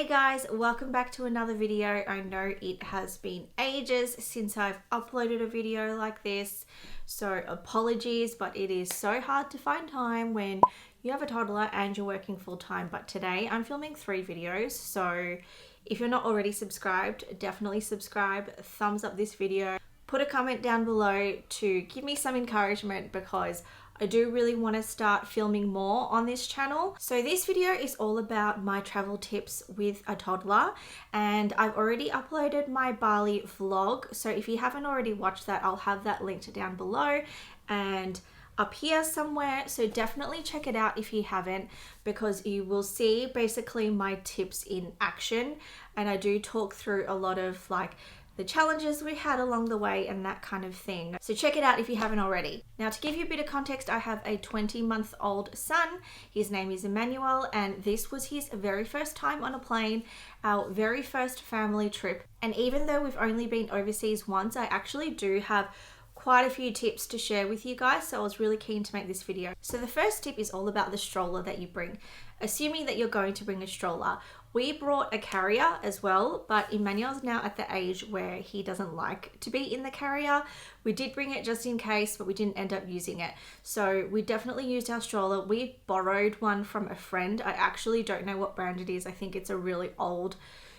Hey guys, welcome back to another video. I know it has been ages since I've uploaded a video like this, so apologies, but it is so hard to find time when you have a toddler and you're working full time. But today I'm filming 3 videos, so if you're not already subscribed, definitely subscribe, thumbs up this video, put a comment down below to give me some encouragement because I do really want to start filming more on this channel. So this video is all about my travel tips with a toddler, and I've already uploaded my Bali vlog. So if you haven't already watched that, I'll have that linked down below and up here somewhere. So definitely check it out if you haven't, because you will see basically my tips in action. And I do talk through a lot of like the challenges we had along the way and that kind of thing. So check it out if you haven't already. Now, to give you a bit of context, I have a 20-month-old son. His name is Emmanuel, and this was his very first time on a plane, our very first family trip. And even though we've only been overseas once, I actually do have quite a few tips to share with you guys, so I was really keen to make this video. So the first tip is all about the stroller that you bring. Assuming that you're going to bring a stroller, we brought a carrier as well, but Emmanuel's now at the age where he doesn't like to be in the carrier. We did bring it just in case, but we didn't end up using it. So we definitely used our stroller. We borrowed one from a friend. I actually don't know what brand it is. I think it's a really old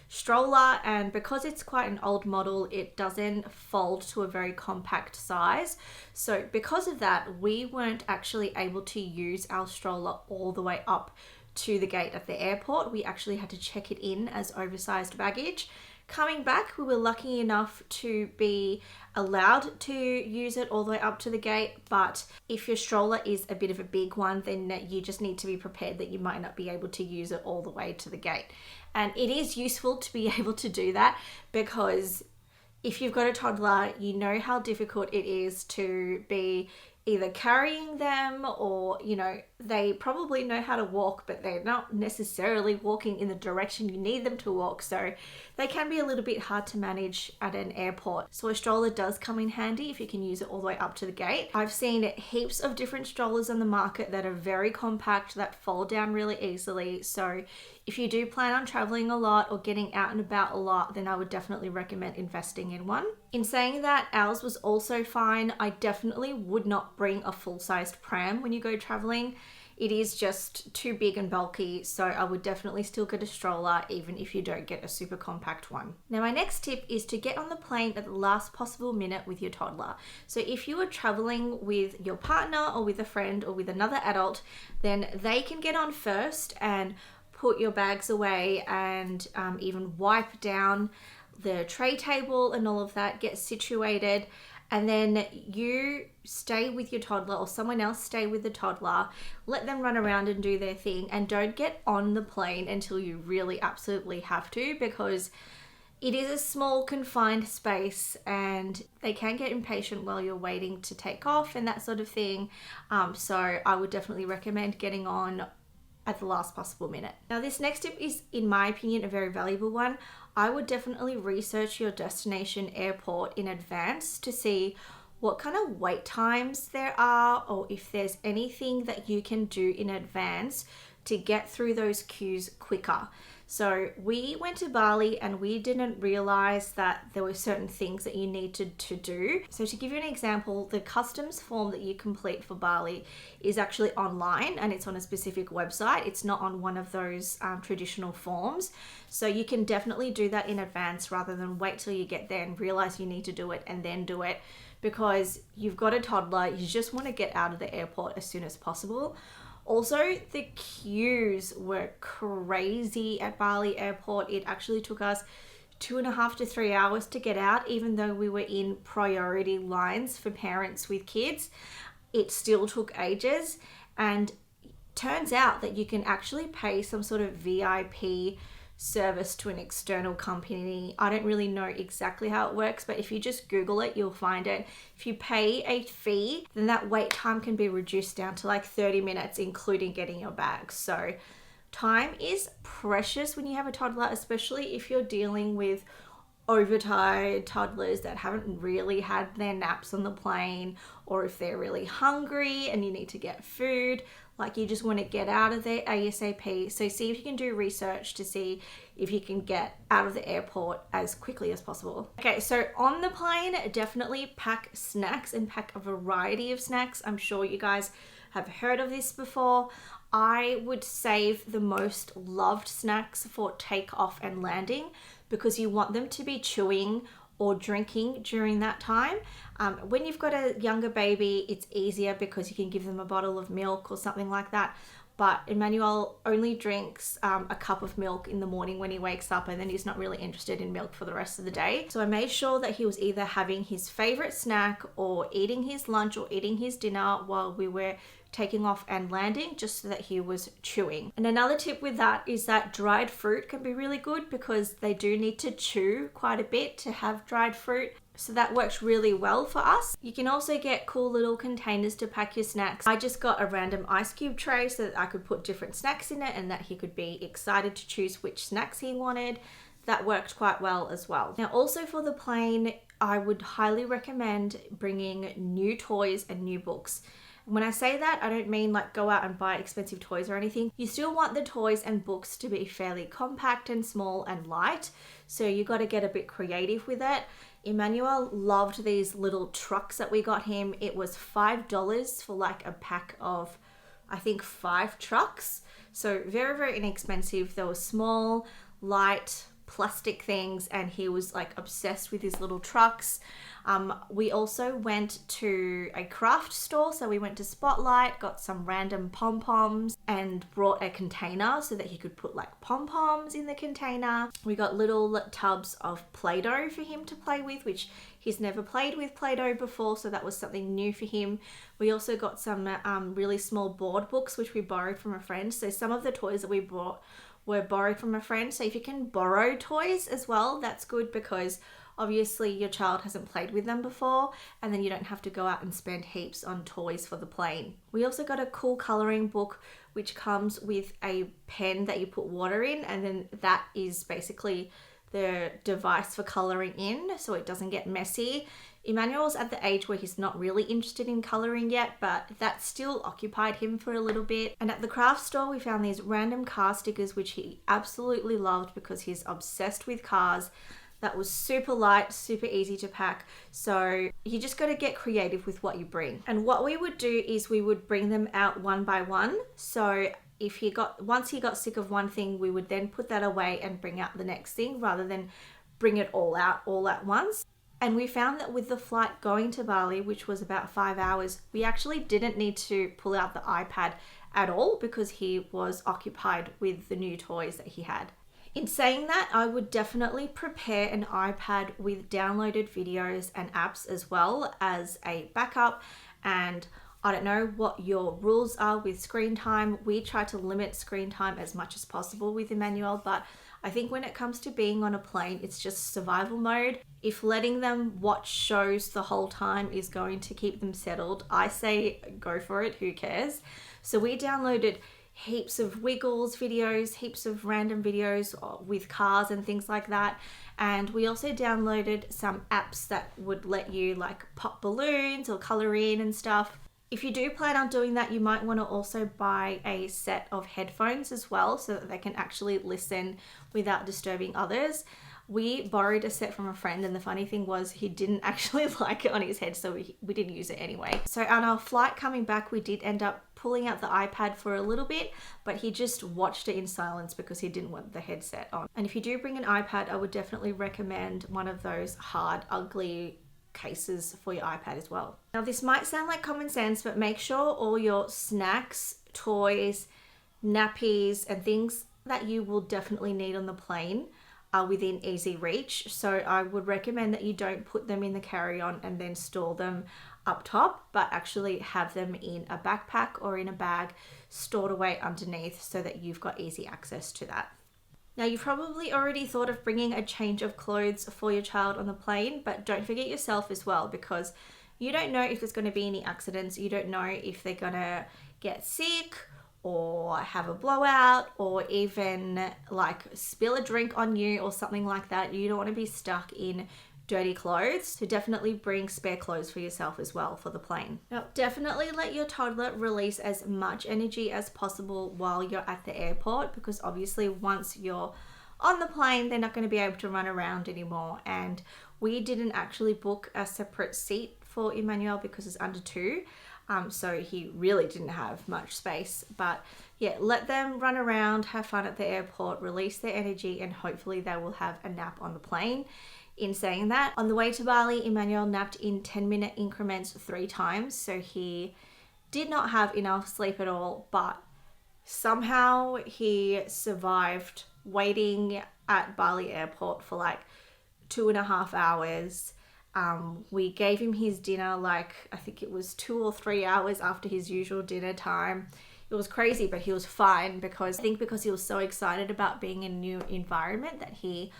stroller, and because it's quite an old model, it doesn't fold to a very compact size. So because of that, we weren't actually able to use our stroller all the way up to the gate at the airport. We actually had to check it in as oversized baggage. Coming back, we were lucky enough to be allowed to use it all the way up to the gate, but if your stroller is a bit of a big one, then you just need to be prepared that you might not be able to use it all the way to the gate. And it is useful to be able to do that, because if you've got a toddler, you know how difficult it is to be either carrying them, or they probably know how to walk, but they're not necessarily walking in the direction you need them to walk, so they can be a little bit hard to manage at an airport. So a stroller does come in handy if you can use it all the way up to the gate. I've seen heaps of different strollers on the market that are very compact, that fold down really easily. So if you do plan on traveling a lot or getting out and about a lot, then I would definitely recommend investing in one. In saying that, ours was also fine. I definitely would not bring a full-sized pram when you go traveling. It is just too big and bulky, so I would definitely still get a stroller even if you don't get a super compact one. Now, my next tip is to get on the plane at the last possible minute with your toddler. So if you are traveling with your partner or with a friend or with another adult, then they can get on first and put your bags away and even wipe down the tray table and all of that, get situated, and then you stay with your toddler, or someone else stay with the toddler, let them run around and do their thing, and don't get on the plane until you really absolutely have to, because it is a small confined space and they can get impatient while you're waiting to take off and that sort of thing. So I would definitely recommend getting on at the last possible minute. Now, this next tip is, in my opinion, a very valuable one. I would definitely research your destination airport in advance to see what kind of wait times there are, or if there's anything that you can do in advance to get through those queues quicker. So we went to Bali and we didn't realize that there were certain things that you needed to do. So to give you an example, the customs form that you complete for Bali is actually online, and it's on a specific website. It's not on one of those traditional forms. So you can definitely do that in advance rather than wait till you get there and realize you need to do it and then do it, because you've got a toddler, you just want to get out of the airport as soon as possible. Also, the queues were crazy at Bali airport. It actually took us 2.5 to 3 hours to get out, even though we were in priority lines for parents with kids. It still took ages, and turns out that you can actually pay some sort of VIP service to an external company. I don't really know exactly how it works, but if you just Google it, you'll find it. If you pay a fee, then that wait time can be reduced down to like 30 minutes, including getting your bags. So time is precious when you have a toddler, especially if you're dealing with overtired toddlers that haven't really had their naps on the plane, or if they're really hungry and you need to get food. Like, you just want to get out of there ASAP. So see if you can do research to see if you can get out of the airport as quickly as possible. Okay, so on the plane, definitely pack snacks and pack a variety of snacks. I'm sure you guys have heard of this before. I would save the most loved snacks for takeoff and landing because you want them to be chewing or drinking during that time. When you've got a younger baby, it's easier because you can give them a bottle of milk or something like that. But Emmanuel only drinks a cup of milk in the morning when he wakes up, and then he's not really interested in milk for the rest of the day. So I made sure that he was either having his favorite snack or eating his lunch or eating his dinner while we were taking off and landing, just so that he was chewing. And another tip with that is that dried fruit can be really good because they do need to chew quite a bit to have dried fruit. So that works really well for us. You can also get cool little containers to pack your snacks. I just got a random ice cube tray so that I could put different snacks in it and that he could be excited to choose which snacks he wanted. That worked quite well as well. Now also for the plane, I would highly recommend bringing new toys and new books. When I say that, I don't mean like go out and buy expensive toys or anything. You still want the toys and books to be fairly compact and small and light. So you got to get a bit creative with it. Emmanuel loved these little trucks that we got him. It was $5 for like a pack of, I think, 5 trucks. So very, very inexpensive. They were small, light, plastic things, and he was like obsessed with his little trucks. We also went to a craft store, so we went to Spotlight, got some random pom-poms and brought a container so that he could put like pom-poms in the container. We got little tubs of Play-Doh for him to play with, which he's never played with Play-Doh before, so that was something new for him. We also got some really small board books which we borrowed from a friend. So some of the toys that we brought were borrowed from a friend. So if you can borrow toys as well, that's good because obviously your child hasn't played with them before, and then you don't have to go out and spend heaps on toys for the plane. We also got a cool coloring book which comes with a pen that you put water in, and then that is basically the device for coloring in so it doesn't get messy. Emmanuel's at the age where he's not really interested in coloring yet, but that still occupied him for a little bit. And at the craft store, we found these random car stickers, which he absolutely loved because he's obsessed with cars. That was super light, super easy to pack. So you just got to get creative with what you bring. And what we would do is we would bring them out one by one. So once he got sick of one thing, we would then put that away and bring out the next thing rather than bring it all out all at once. And we found that with the flight going to Bali, which was about 5 hours, we actually didn't need to pull out the iPad at all because he was occupied with the new toys that he had. In saying that, I would definitely prepare an iPad with downloaded videos and apps as well as a backup. And I don't know what your rules are with screen time. We try to limit screen time as much as possible with Emmanuel, but I think when it comes to being on a plane, it's just survival mode. If letting them watch shows the whole time is going to keep them settled, I say go for it, who cares? So we downloaded heaps of Wiggles videos, heaps of random videos with cars and things like that. And we also downloaded some apps that would let you like pop balloons or color in and stuff. If you do plan on doing that, you might want to also buy a set of headphones as well so that they can actually listen without disturbing others. We borrowed a set from a friend, and the funny thing was he didn't actually like it on his head, so we didn't use it anyway. So on our flight coming back, we did end up pulling out the iPad for a little bit, but he just watched it in silence because he didn't want the headset on. And if you do bring an iPad, I would definitely recommend one of those hard, ugly cases for your iPad as well. Now this might sound like common sense, but make sure all your snacks, toys, nappies, and things that you will definitely need on the plane are within easy reach. So I would recommend that you don't put them in the carry-on and then store them up top, but actually have them in a backpack or in a bag stored away underneath so that you've got easy access to that. Now you've probably already thought of bringing a change of clothes for your child on the plane, but don't forget yourself as well, because you don't know if there's going to be any accidents. You don't know if they're going to get sick or have a blowout or even like spill a drink on you or something like that. You don't want to be stuck in dirty clothes, so definitely bring spare clothes for yourself as well for the plane. Now definitely let your toddler release as much energy as possible while you're at the airport, because obviously once you're on the plane, they're not going to be able to run around anymore. And we didn't actually book a separate seat for Emmanuel because it's under 2. So he really didn't have much space. But yeah, let them run around, have fun at the airport, release their energy, and hopefully they will have a nap on the plane. In saying that, on the way to Bali, Emmanuel napped in 10-minute increments 3 times. So he did not have enough sleep at all, but somehow he survived waiting at Bali airport for like 2.5 hours. We gave him his dinner, like I think it was 2 or 3 hours after his usual dinner time. It was crazy, but he was fine because he was so excited about being in a new environment that he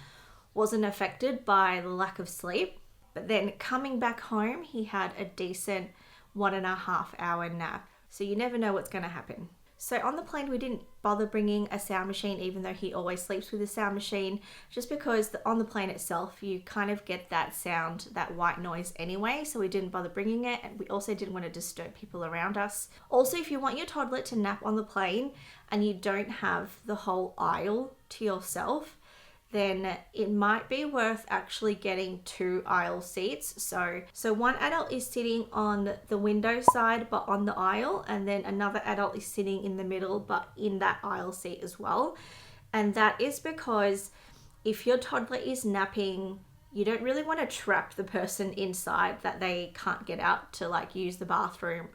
wasn't affected by the lack of sleep. But then coming back home, he had a decent 1.5 hour nap. So you never know what's going to happen. So on the plane, we didn't bother bringing a sound machine, even though he always sleeps with a sound machine, just because on the plane itself, you kind of get that sound, that white noise anyway. So we didn't bother bringing it. And we also didn't want to disturb people around us. Also, if you want your toddler to nap on the plane and you don't have the whole aisle to yourself, then it might be worth actually getting 2 aisle seats. So one adult is sitting on the window side, but on the aisle, and then another adult is sitting in the middle, but in that aisle seat as well. And that is because if your toddler is napping, you don't really want to trap the person inside that they can't get out to like use the bathroom.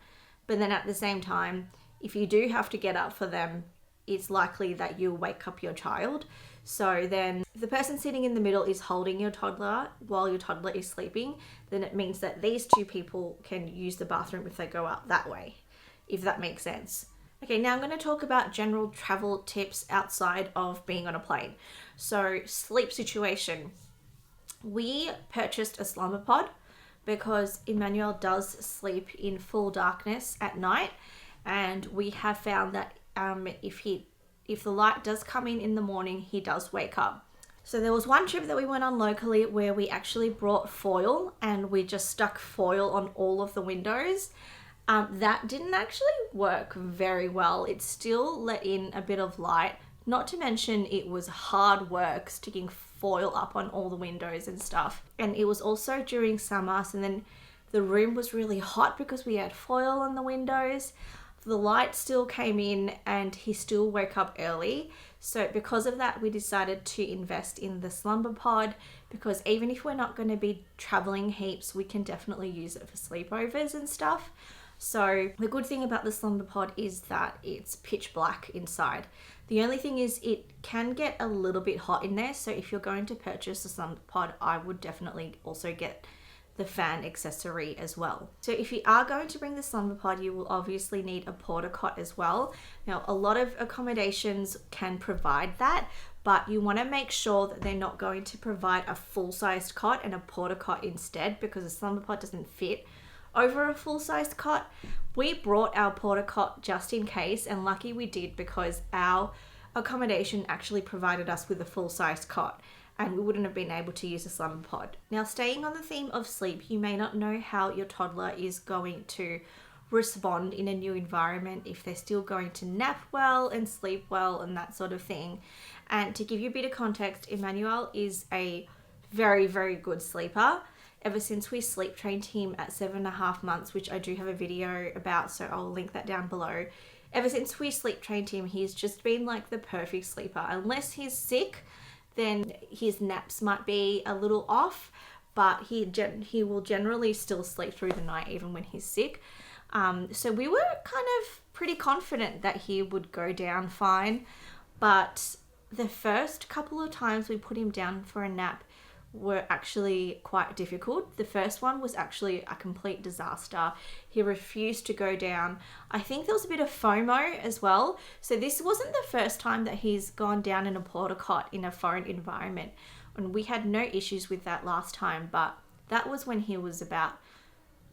But then at the same time, if you do have to get up for them, it's likely that you'll wake up your child. So then if the person sitting in the middle is holding your toddler while your toddler is sleeping, then it means that these 2 people can use the bathroom if they go out that way, if that makes sense. Okay, now I'm going to talk about general travel tips outside of being on a plane. So sleep situation. We purchased a slumber pod because Emmanuel does sleep in full darkness at night. And we have found that if the light does come in the morning, he does wake up. So there was one trip that we went on locally where we actually brought foil and we just stuck foil on all of the windows. That didn't actually work very well. It still let in a bit of light, not to mention it was hard work sticking foil up on all the windows and stuff. And it was also during summer, so then the room was really hot because we had foil on the windows. The light still came in and he still woke up early. So because of that, we decided to invest in the slumber pod, because even if we're not going to be traveling heaps, we can definitely use it for sleepovers and stuff. So the good thing about the slumber pod is that it's pitch black inside. The only thing is it can get a little bit hot in there. So if you're going to purchase a slumber pod, I would definitely also get the fan accessory as well. So if you are going to bring the slumber pod, you will obviously need a porta cot as well. Now, a lot of accommodations can provide that, but you want to make sure that they're not going to provide a full-sized cot and a porta cot instead, because a slumber pod doesn't fit over a full-sized cot. We brought our porta cot just in case, and lucky we did, because our accommodation actually provided us with a full-sized cot, and we wouldn't have been able to use a slumber pod. Now, staying on the theme of sleep, you may not know how your toddler is going to respond in a new environment, if they're still going to nap well and sleep well and that sort of thing. And to give you a bit of context, Emmanuel is a very, very good sleeper. Ever since we sleep trained him at 7.5 months, which I do have a video about, so I'll link that down below. Ever since we sleep trained him, he's just been like the perfect sleeper. Unless he's sick, then his naps might be a little off, but he will generally still sleep through the night even when he's sick. So we were kind of pretty confident that he would go down fine, but the first couple of times we put him down for a nap were actually quite difficult. The first one was actually a complete disaster. He refused to go down. I think there was a bit of FOMO as well. So this wasn't the first time that he's gone down in a porta cot in a foreign environment. And we had no issues with that last time, but that was when he was about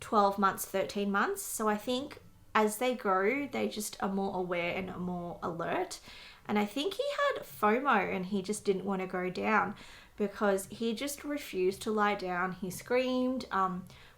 12 months, 13 months. So I think as they grow, they just are more aware and more alert. And I think he had FOMO and he just didn't want to go down, because he just refused to lie down. He screamed.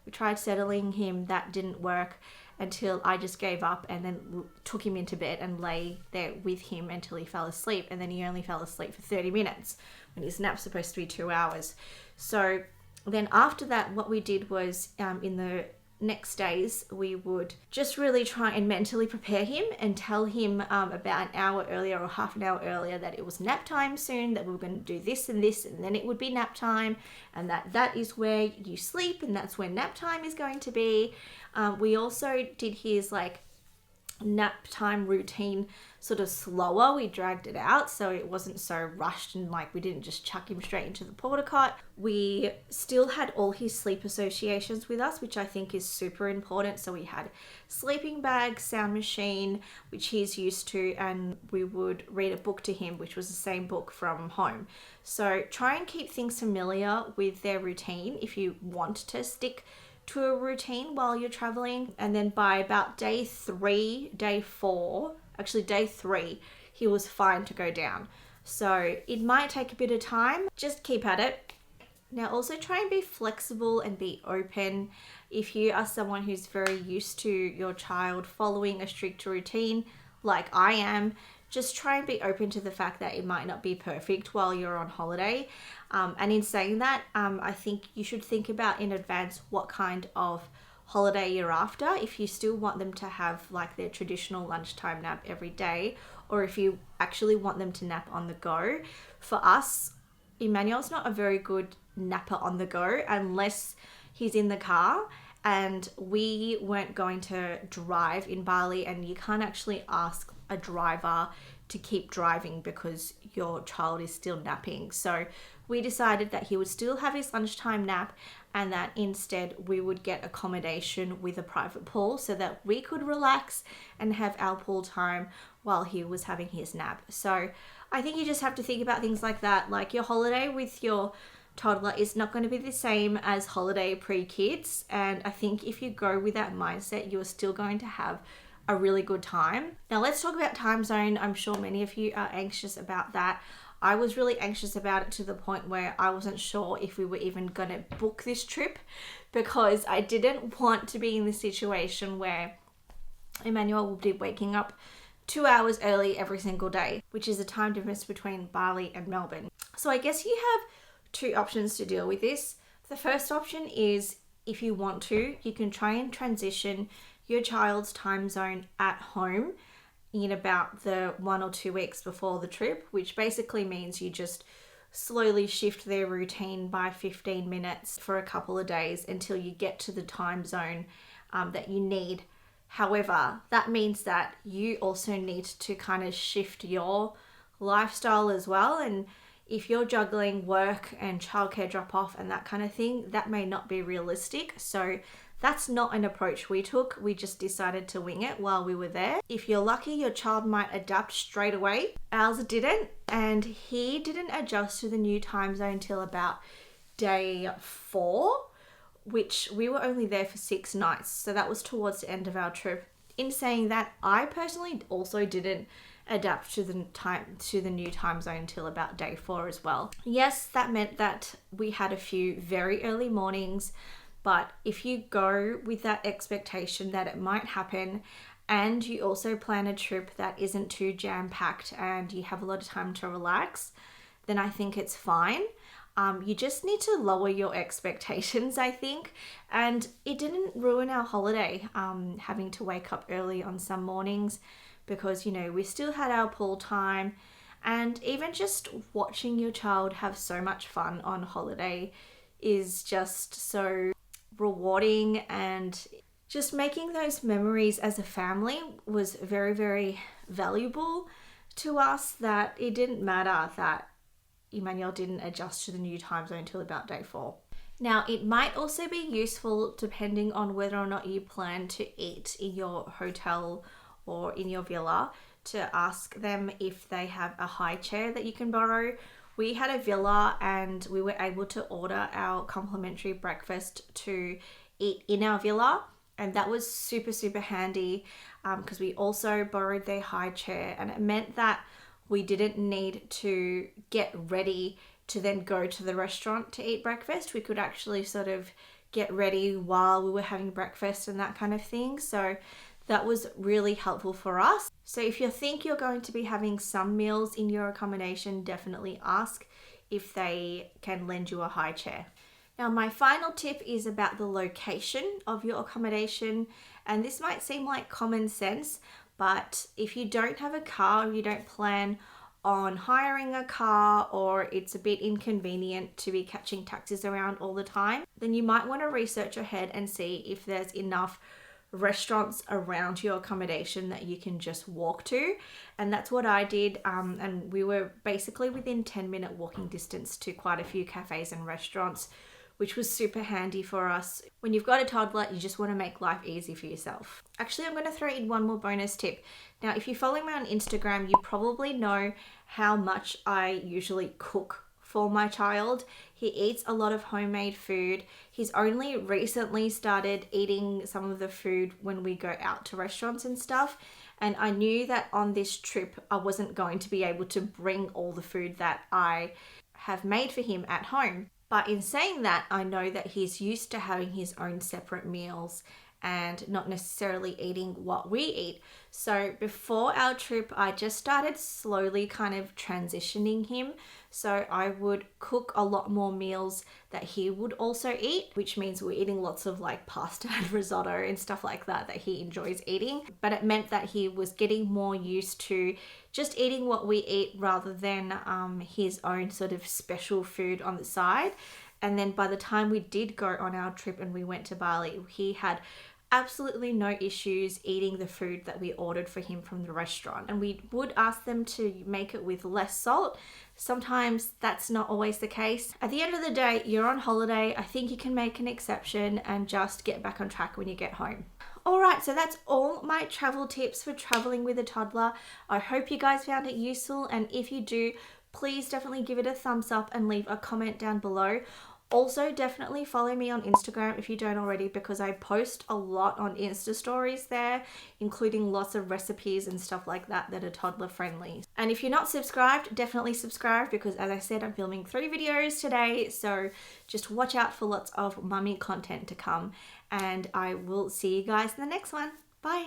We tried settling him. That didn't work. until I just gave up and then took him into bed and lay there with him until he fell asleep. And then he only fell asleep for 30 minutes when his nap's supposed to be 2 hours. So then after that, what we did was in the next days, we would just really try and mentally prepare him and tell him about an hour earlier or half an hour earlier that it was nap time soon, that we were going to do this and this, and then it would be nap time, and that is where you sleep, and that's where nap time is going to be. We also did his like nap time routine sort of slower. We dragged it out so it wasn't so rushed, and like we didn't just chuck him straight into the porta cot. We still had all his sleep associations with us, which I think is super important. So we had sleeping bag, sound machine, which he's used to, and we would read a book to him, which was the same book from home. So try and keep things familiar with their routine if you want to stick to a routine while you're traveling. And then by about day 3, he was fine to go down. So it might take a bit of time, just keep at it. Now also try and be flexible and be open. If you are someone who's very used to your child following a strict routine like I am, just try and be open to the fact that it might not be perfect while you're on holiday. And in saying that, I think you should think about in advance what kind of holiday you're after. If you still want them to have like their traditional lunchtime nap every day, or if you actually want them to nap on the go. For us, Emmanuel's not a very good napper on the go unless he's in the car, and we weren't going to drive in Bali, and you can't actually ask a driver to keep driving because your child is still napping. So we decided that he would still have his lunchtime nap, and that instead we would get accommodation with a private pool so that we could relax and have our pool time while he was having his nap. So I think you just have to think about things like that. Like your holiday with your toddler is not going to be the same as holiday pre-kids. And I think if you go with that mindset, you're still going to have a really good time. Now let's talk about time zone. I'm sure many of you are anxious about that. I was really anxious about it to the point where I wasn't sure if we were even going to book this trip, because I didn't want to be in the situation where Emmanuel will be waking up 2 hours early every single day, which is a time difference between Bali and Melbourne. So I guess you have two options to deal with this. The first option is, if you want to, you can try and transition your child's time zone at home in about the 1 or 2 weeks before the trip, which basically means you just slowly shift their routine by 15 minutes for a couple of days until you get to the time zone that you need. However, that means that you also need to kind of shift your lifestyle as well. And if you're juggling work and childcare drop off and that kind of thing, that may not be realistic. So that's not an approach we took. We just decided to wing it while we were there. If you're lucky, your child might adapt straight away. Ours didn't, and he didn't adjust to the new time zone till about day 4, which we were only there for 6 nights. So that was towards the end of our trip. In saying that, I personally also didn't adapt to the new time zone till about day 4 as well. Yes, that meant that we had a few very early mornings, but if you go with that expectation that it might happen, and you also plan a trip that isn't too jam-packed and you have a lot of time to relax, then I think it's fine. You just need to lower your expectations, I think. And it didn't ruin our holiday, having to wake up early on some mornings, because, you know, we still had our pool time. And even just watching your child have so much fun on holiday is just so rewarding, and just making those memories as a family was very, very valuable to us, that it didn't matter that Emmanuel didn't adjust to the new time zone until about day 4. Now, it might also be useful, depending on whether or not you plan to eat in your hotel or in your villa, to ask them if they have a high chair that you can borrow. We had a villa and we were able to order our complimentary breakfast to eat in our villa, and that was super, super handy because we also borrowed their high chair, and it meant that we didn't need to get ready to then go to the restaurant to eat breakfast. We could actually sort of get ready while we were having breakfast and that kind of thing. So that was really helpful for us. So if you think you're going to be having some meals in your accommodation, definitely ask if they can lend you a high chair. Now, my final tip is about the location of your accommodation, and this might seem like common sense, but if you don't have a car, or you don't plan on hiring a car, or it's a bit inconvenient to be catching taxis around all the time, then you might want to research ahead and see if there's enough restaurants around your accommodation that you can just walk to. And that's what I did, and we were basically within 10-minute walking distance to quite a few cafes and restaurants, which was super handy for us. When you've got a toddler, you just want to make life easy for yourself. Actually, I'm going to throw in one more bonus tip. Now, if you follow me on Instagram, you probably know how much I usually cook for my child. He eats a lot of homemade food. He's only recently started eating some of the food when we go out to restaurants and stuff. And I knew that on this trip, I wasn't going to be able to bring all the food that I have made for him at home. But in saying that, I know that he's used to having his own separate meals and not necessarily eating what we eat. So before our trip, I just started slowly kind of transitioning him. So I would cook a lot more meals that he would also eat, which means we're eating lots of like pasta and risotto and stuff like that he enjoys eating. But it meant that he was getting more used to just eating what we eat rather than his own sort of special food on the side. And then by the time we did go on our trip and we went to Bali, he had absolutely no issues eating the food that we ordered for him from the restaurant. And we would ask them to make it with less salt. Sometimes that's not always the case. At the end of the day, you're on holiday. I think you can make an exception and just get back on track when you get home. Alright, so that's all my travel tips for traveling with a toddler. I hope you guys found it useful, and if you do, please definitely give it a thumbs up and leave a comment down below. Also, definitely follow me on Instagram if you don't already, because I post a lot on Insta stories there, including lots of recipes and stuff like that that are toddler friendly. And if you're not subscribed, definitely subscribe, because as I said, I'm filming 3 videos today, so just watch out for lots of mummy content to come, and I will see you guys in the next one. Bye!